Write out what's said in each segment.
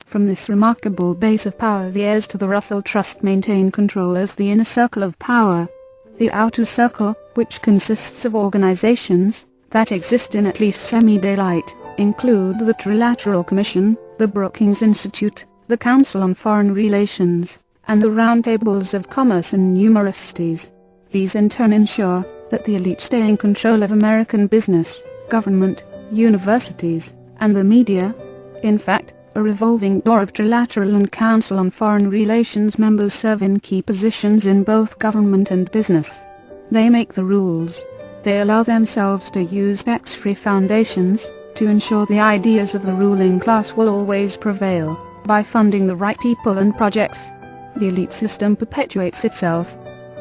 From this remarkable base of power, the heirs to the Russell Trust maintain control as the inner circle of power. The outer circle, which consists of organizations that exist in at least semi-daylight, include the Trilateral Commission, the Brookings Institute, the Council on Foreign Relations, and the Roundtables of Commerce and Universities. These in turn ensure that the elite stay in control of American business, government, universities, and the media. In fact, a revolving door of Trilateral and Council on Foreign Relations members serve in key positions in both government and business. They make the rules. They allow themselves to use tax-free foundations to ensure the ideas of the ruling class will always prevail, by funding the right people and projects. The elite system perpetuates itself.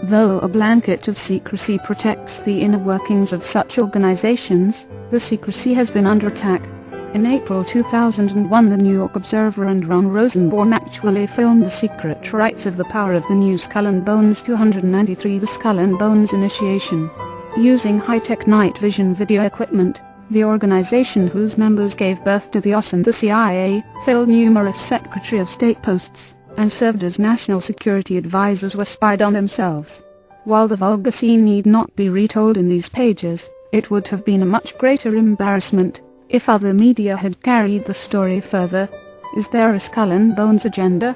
Though a blanket of secrecy protects the inner workings of such organizations, the secrecy has been under attack. In April 2001, the New York Observer and Ron Rosenbaum actually filmed the secret rites of the power of the new Skull and Bones 293, the Skull and Bones Initiation. Using high-tech night vision video equipment, the organization whose members gave birth to the OSS and the CIA, filled numerous Secretary of State posts, and served as national security advisors were spied on themselves. While the vulgar scene need not be retold in these pages, it would have been a much greater embarrassment if other media had carried the story further. Is there a Skull and Bones agenda?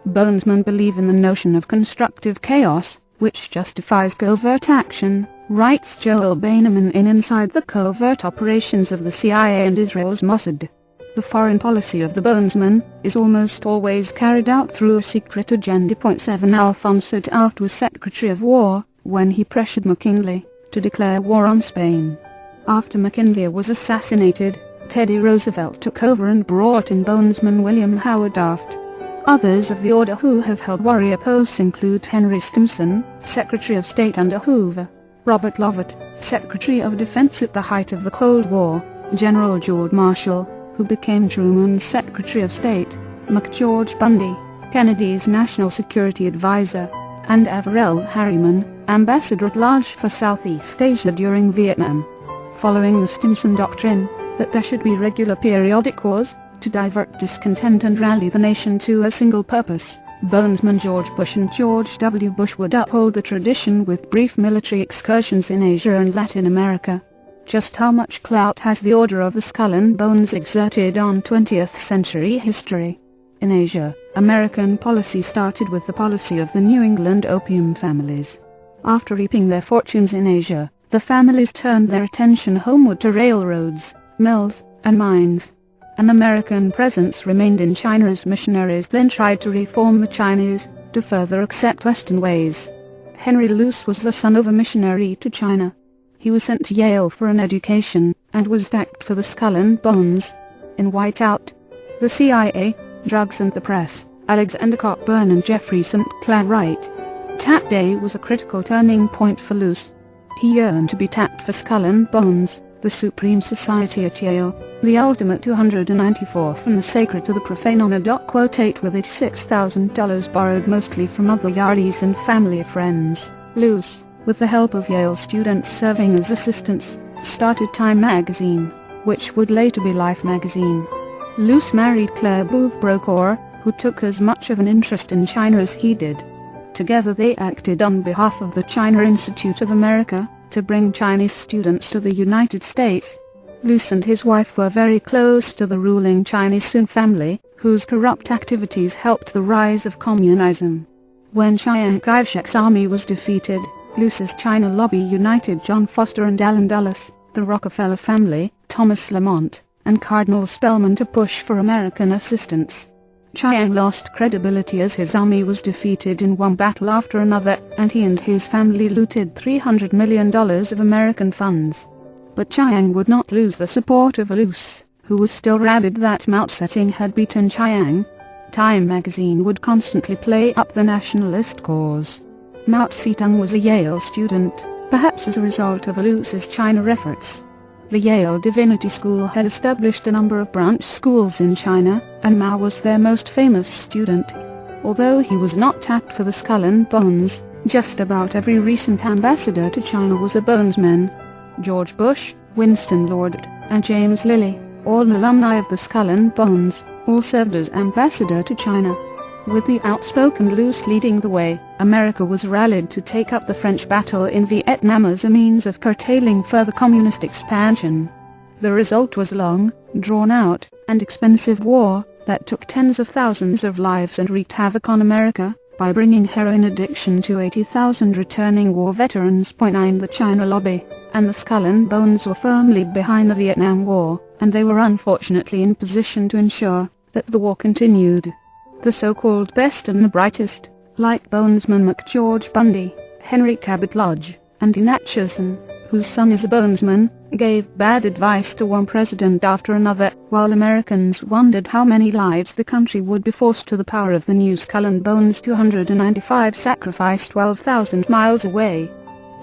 Bonesmen believe in the notion of constructive chaos, which justifies covert action, writes Joel Baineman in Inside the Covert Operations of the CIA and Israel's Mossad. The foreign policy of the Bonesmen is almost always carried out through a secret agenda. 7 Alphonse Taft was Secretary of War when he pressured McKinley to declare war on Spain. After McKinley was assassinated, Teddy Roosevelt took over and brought in Bonesman William Howard Taft. Others of the order who have held warrior posts include Henry Stimson, Secretary of State under Hoover; Robert Lovett, Secretary of Defense at the height of the Cold War; General George Marshall, who became Truman's Secretary of State; McGeorge Bundy, Kennedy's National Security Advisor; and Averell Harriman, Ambassador at Large for Southeast Asia during Vietnam. Following the Stimson Doctrine, that there should be regular periodic wars, to divert discontent and rally the nation to a single purpose, Bonesman George Bush and George W. Bush would uphold the tradition with brief military excursions in Asia and Latin America. Just how much clout has the Order of the Skull and Bones exerted on 20th century history? In Asia, American policy started with the policy of the New England opium families. After reaping their fortunes in Asia, the families turned their attention homeward to railroads, mills, and mines. An American presence remained in China as missionaries then tried to reform the Chinese, to further accept Western ways. Henry Luce was the son of a missionary to China. He was sent to Yale for an education, and was stacked for the Skull and Bones. In Whiteout, the CIA, Drugs and the Press, Alexander Cockburn and Jeffrey St. Clair write, "That day was a critical turning point for Luce. He yearned to be tapped for Skull and Bones, the supreme society at Yale, the ultimate 294 from the sacred to the profane on a quotate with $86,000 borrowed mostly from other Yardies and family friends. Luce, with the help of Yale students serving as assistants, started Time magazine, which would later be Life magazine. Luce married Claire Booth Brokaw, who took as much of an interest in China as he did. Together they acted on behalf of the China Institute of America, to bring Chinese students to the United States. Luce and his wife were very close to the ruling Chinese Sun family, whose corrupt activities helped the rise of communism. When Chiang Kai-shek's army was defeated, Luce's China lobby united John Foster and Allen Dulles, the Rockefeller family, Thomas Lamont, and Cardinal Spellman to push for American assistance. Chiang lost credibility as his army was defeated in one battle after another, and he and his family looted $300 million of American funds. But Chiang would not lose the support of Luce, who was still rabid that Mao Zedong had beaten Chiang. Time magazine would constantly play up the nationalist cause. Mao Zedong was a Yale student, perhaps as a result of Luce's China efforts. The Yale Divinity School had established a number of branch schools in China, and Mao was their most famous student. Although he was not tapped for the Skull and Bones, just about every recent ambassador to China was a Bonesman. George Bush, Winston Lord, and James Lilly, all alumni of the Skull and Bones, or served as ambassador to China. With the outspoken Luce leading the way, America was rallied to take up the French battle in Vietnam as a means of curtailing further communist expansion. The result was a long, drawn-out, and expensive war that took tens of thousands of lives and wreaked havoc on America by bringing heroin addiction to 80,000 returning war veterans. 9 The China lobby and the Skull and Bones were firmly behind the Vietnam War, and they were unfortunately in position to ensure that the war continued. The so-called best and the brightest, like Bonesman McGeorge Bundy, Henry Cabot Lodge, and Dean Acheson, whose son is a bonesman, gave bad advice to one president after another, while Americans wondered how many lives the country would be forced to the power of the new Skull and Bones. 295 sacrificed 12,000 miles away.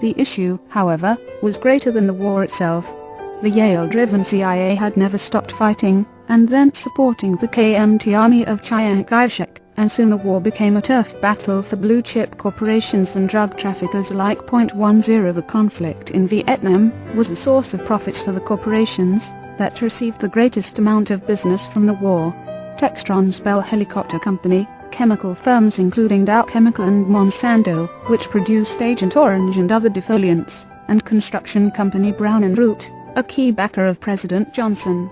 The issue, however, was greater than the war itself. The Yale-driven CIA had never stopped fighting, and then supporting the KMT army of Chiang Kai-shek, and soon the war became a turf battle for blue-chip corporations and drug traffickers alike. 10 The conflict in Vietnam was the source of profits for the corporations that received the greatest amount of business from the war. Textron's Bell Helicopter Company, chemical firms including Dow Chemical and Monsanto, which produced Agent Orange and other defoliants, and construction company Brown and Root, a key backer of President Johnson.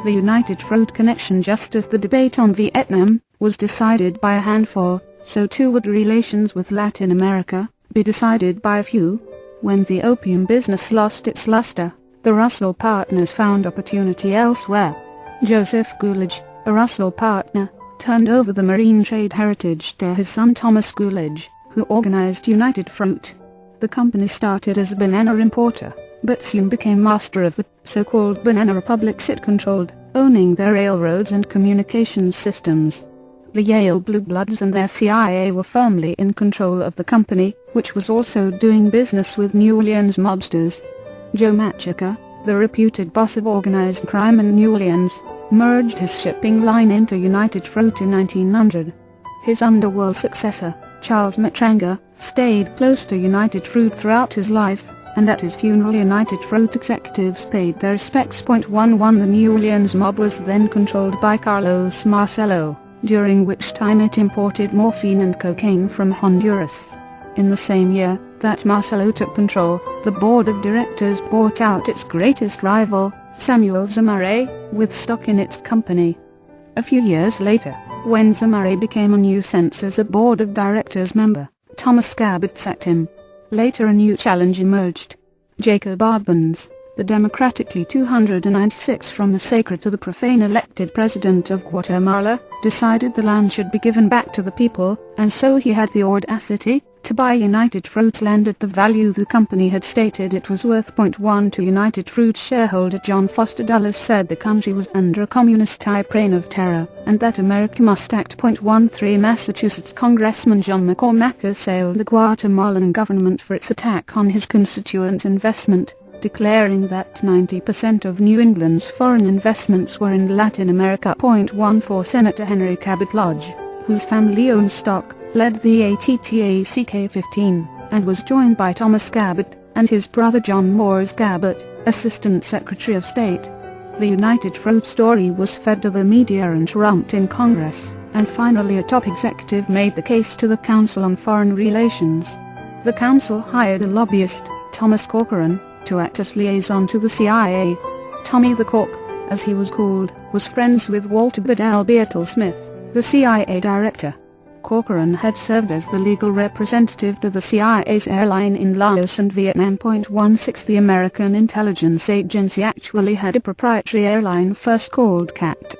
The United Fruit connection. Just as the debate on Vietnam was decided by a handful, so too would relations with Latin America be decided by a few. When the opium business lost its luster, the Russell partners found opportunity elsewhere. Joseph Coolidge, a Russell partner, turned over the marine trade heritage to his son Thomas Coolidge, who organized United Fruit. The company started as a banana importer, but soon became master of the so-called Banana Republics it controlled, owning their railroads and communications systems. The Yale Blue Bloods and their CIA were firmly in control of the company, which was also doing business with New Orleans mobsters. Joe Machaca, the reputed boss of organized crime in New Orleans, merged his shipping line into United Fruit in 1900. His underworld successor, Charles Matranga, stayed close to United Fruit throughout his life, and at his funeral United Fruit executives paid their respects. 11 The New Orleans mob was then controlled by Carlos Marcello, during which time it imported morphine and cocaine from Honduras. In the same year that Marcello took control, the board of directors bought out its greatest rival, Samuel Zamare, with stock in its company. A few years later, when Zamare became a nuisance as a board of directors member, Thomas Cabot sacked him. Later a new challenge emerged. Jacob Arbenz, the democratically 296 from the sacred to the profane elected president of Guatemala, decided the land should be given back to the people, and so he had the audacity to buy United Fruit's land at the value the company had stated it was worth. 1 To United Fruit shareholder John Foster Dulles said the country was under a communist-type reign of terror, and that America must act. 13 Massachusetts Congressman John McCormack assailed the Guatemalan government for its attack on his constituent investment, declaring that 90% of New England's foreign investments were in Latin America. 14 Senator Henry Cabot Lodge, whose family owned stock, led the ATTACK-15, and was joined by Thomas Cabot, and his brother John Moores Cabot, Assistant Secretary of State. The United Fruit story was fed to the media and trumped in Congress, and finally a top executive made the case to the Council on Foreign Relations. The council hired a lobbyist, Thomas Corcoran, to act as liaison to the CIA. Tommy the Cork, as he was called, was friends with Walter Bedell Beatle Smith, the CIA director. Corcoran had served as the legal representative to the CIA's airline in Laos and Vietnam. 16 The American intelligence agency actually had a proprietary airline first called CAT,